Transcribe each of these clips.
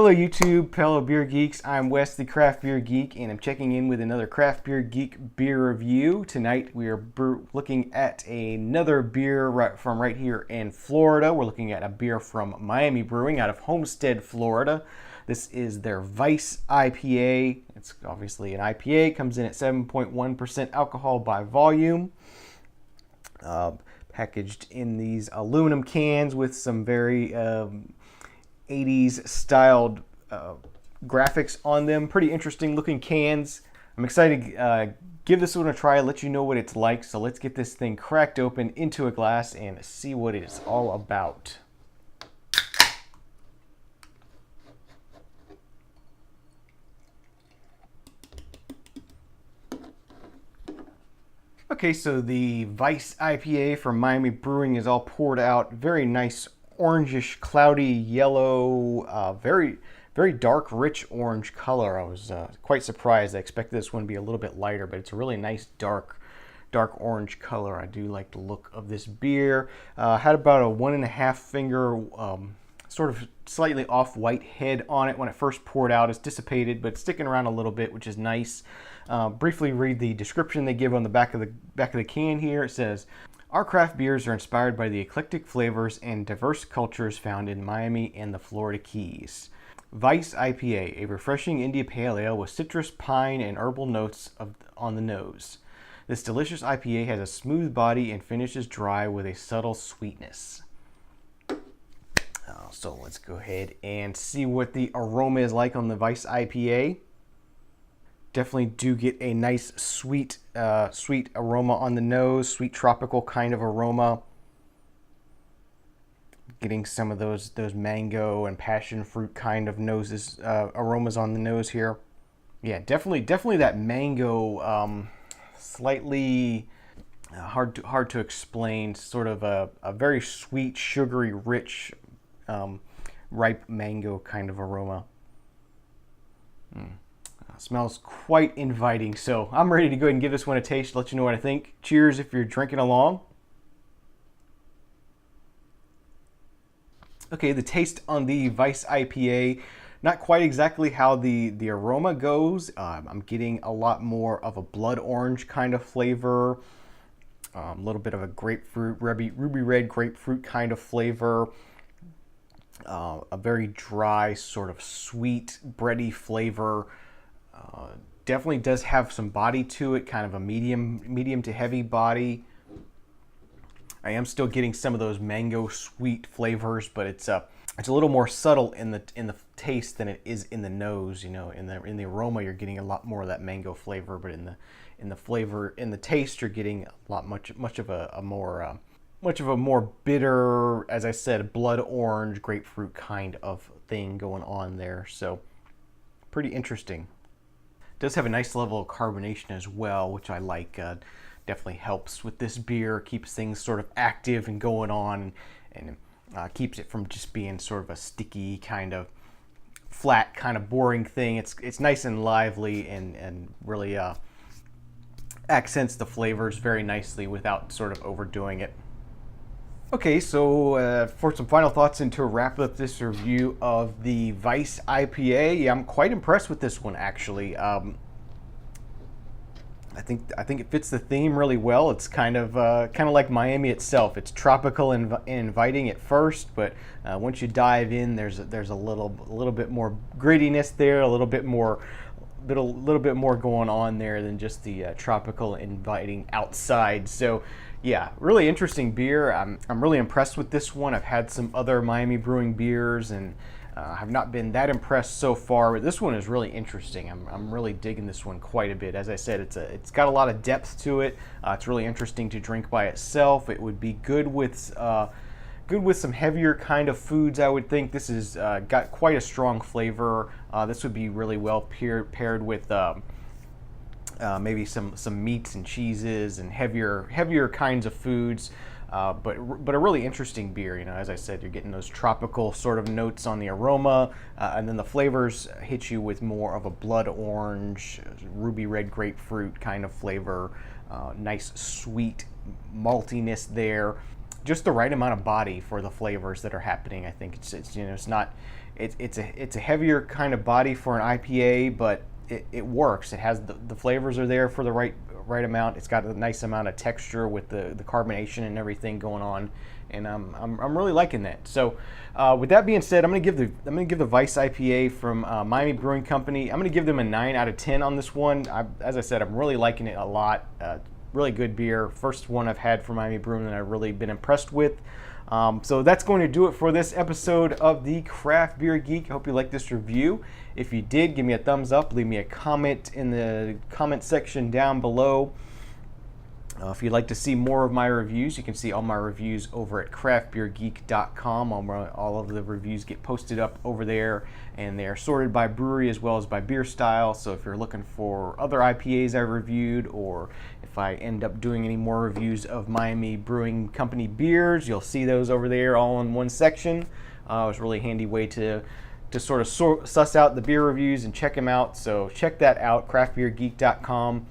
Hello YouTube, fellow beer geeks. I'm Wes, the craft beer geek, and I'm checking in with another craft beer geek beer review. Tonight we are looking at another beer from right here in Florida. We're looking at a beer from Miami Brewing out of Homestead, Florida. This is their Vice IPA. It's obviously an IPA, comes in at 7.1% alcohol by volume. Packaged in these aluminum cans with some very 80s styled graphics on them. Pretty interesting looking cans. I'm excited to give this one a try, let you know what it's like. So let's get this thing cracked open into a glass and see what it's all about. Okay, so the Vice IPA from Miami Brewing is all poured out. Very nice orangish, cloudy yellow, very dark, rich orange color. I was quite surprised. I expected this one to be a little bit lighter, but it's a really nice dark orange color. I do like the look of this beer. Had about a 1.5 finger, sort of slightly off-white head on it when it first poured out. It's dissipated, but it's sticking around a little bit, which is nice. Briefly read the description they give on the back of the can here. It says, "Our craft beers are inspired by the eclectic flavors and diverse cultures found in Miami and the Florida Keys. Vice IPA, a refreshing India Pale Ale with citrus, pine, and herbal notes on the nose. This delicious IPA has a smooth body and finishes dry with a subtle sweetness." So let's go ahead and see what the aroma is like on the Vice IPA. Definitely do get a nice sweet aroma on the nose, sweet tropical kind of aroma. Getting some of those mango and passion fruit kind of aromas on the nose here. Yeah, definitely that mango, slightly hard to explain, sort of a very sweet, sugary, rich, ripe mango kind of aroma. Smells quite inviting, so I'm ready to go ahead and give this one a taste, let you know what I think. Cheers if you're drinking along. Okay, the taste on the Vice IPA, not quite exactly how the aroma goes. I'm getting a lot more of a blood orange kind of flavor, a little bit of a grapefruit, ruby red grapefruit kind of flavor, a very dry, sort of sweet, bready flavor. Definitely does have some body to it, kind of a medium to heavy body. I am still getting some of those mango sweet flavors, but it's a little more subtle in the taste than it is in the nose. You know, in the aroma, you're getting a lot more of that mango flavor, but in the taste, you're getting much of a more bitter, as I said, blood orange grapefruit kind of thing going on there. So pretty interesting. Does have a nice level of carbonation as well, which I like. Definitely helps with this beer, keeps things sort of active and going on, and keeps it from just being sort of a sticky kind of flat, kind of boring thing. It's nice and lively and really accents the flavors very nicely without sort of overdoing it. Okay, so for some final thoughts and to wrap up this review of the Vice IPA, yeah, I'm quite impressed with this one actually. I think it fits the theme really well. It's kind of like Miami itself. It's tropical and inviting at first, but once you dive in, there's a little bit more grittiness there, a little bit more going on there than just the tropical inviting outside. So yeah, really interesting beer. I'm really impressed with this one. I've had some other Miami Brewing beers and have not been that impressed so far, but this one is really interesting. I'm really digging this one quite a bit. As I said, it's got a lot of depth to it. It's really interesting to drink by itself. It would be good with some heavier kind of foods, I would think. This has got quite a strong flavor. This would be really well paired with maybe some meats and cheeses and heavier kinds of foods. But a really interesting beer. You know, as I said, you're getting those tropical sort of notes on the aroma, and then the flavors hit you with more of a blood orange, ruby red grapefruit kind of flavor. Nice sweet maltiness there. Just the right amount of body for the flavors that are happening. I think it's It's a heavier kind of body for an IPA, but it works. It has the flavors are there for the right amount. It's got a nice amount of texture with the carbonation and everything going on, and I'm really liking that. So with that being said, I'm gonna give the Vice IPA from Miami Brewing Company. I'm gonna give them a 9 out of 10 on this one. As I said, I'm really liking it a lot. Really good beer. First one I've had from Miami Brewing that I've really been impressed with. So that's going to do it for this episode of the Craft Beer Geek. I hope you liked this review. If you did, give me a thumbs up. Leave me a comment in the comment section down below. If you'd like to see more of my reviews, you can see all my reviews over at craftbeergeek.com. All of the reviews get posted up over there, and they're sorted by brewery as well as by beer style. So if you're looking for other IPAs I reviewed, or if I end up doing any more reviews of Miami Brewing Company beers, you'll see those over there all in one section. It was a really handy way to sort of suss out the beer reviews and check them out. So check that out, craftbeergeek.com.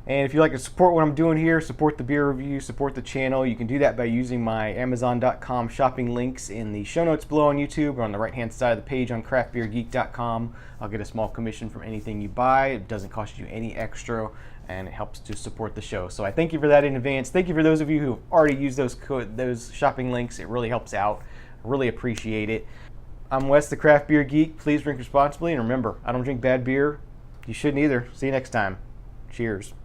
And if you'd like to support what I'm doing here, support the beer review, support the channel, you can do that by using my Amazon.com shopping links in the show notes below on YouTube or on the right-hand side of the page on craftbeergeek.com. I'll get a small commission from anything you buy. It doesn't cost you any extra, and it helps to support the show. So I thank you for that in advance. Thank you for those of you who have already used those shopping links. It really helps out. I really appreciate it. I'm Wes, the Craft Beer Geek. Please drink responsibly, and remember, I don't drink bad beer. You shouldn't either. See you next time. Cheers.